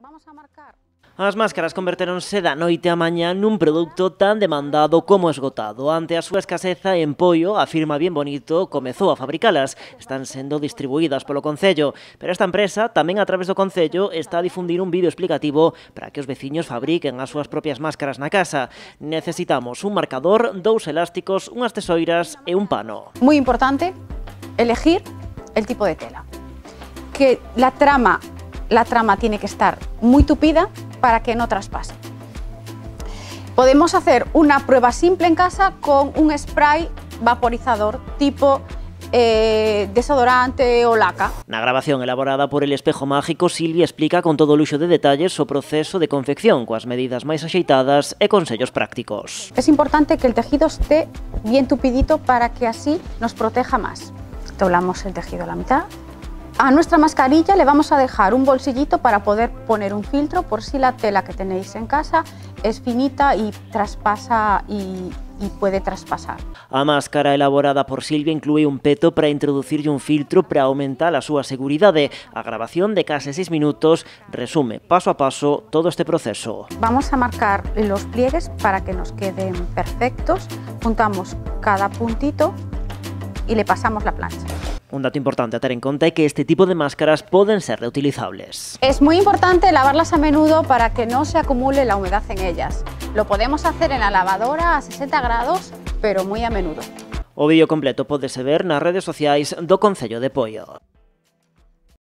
Vamos a marcar. As máscaras convertéronse da noite a mañá nun produto tan demandado como esgotado. Ante a súa escaseza, en Poio, a firma Bien Bonito comezou a fabricalas. Están sendo distribuídas polo Concello, pero esta empresa, tamén a través do Concello, está a difundir un vídeo explicativo para que os veciños fabriquen as súas propias máscaras na casa. Necesitamos un marcador, 2 elásticos, unhas tesoiras e un pano. Muy importante elegir el tipo de tela. Que la trama tiene que estar muy tupida para que no traspase. Podemos hacer una prueba simple en casa con un spray vaporizador tipo desodorante o laca. Na grabación elaborada por El Espejo Mágico, Silvia explica con todo luxo de detalles o proceso de confección, coas medidas máis axeitadas e consellos prácticos. Es importante que el tejido esté bien tupidito para que así nos proteja más. Doblamos el tejido a la mitad. A nuestra mascarilla le vamos a dejar un bolsillito para poder poner un filtro por si la tela que tenéis en casa es finita y traspasa y puede traspasar. A máscara elaborada por Silvia inclúe un peto para introducirlle un filtro para aumentar a súa seguridade. A grabación de case 6 minutos resume paso a paso todo este proceso. Vamos a marcar los pliegues para que nos queden perfectos. Juntamos cada puntito y le pasamos la plancha. Un dato importante a ter en conta é que este tipo de máscaras poden ser reutilizables. Es muy importante lavarlas a menudo para que no se acumule la humedad en ellas. Lo podemos hacer en la lavadora a 60 grados, pero muy a menudo. O vídeo completo pódese ver nas redes sociais do Concello de Poio.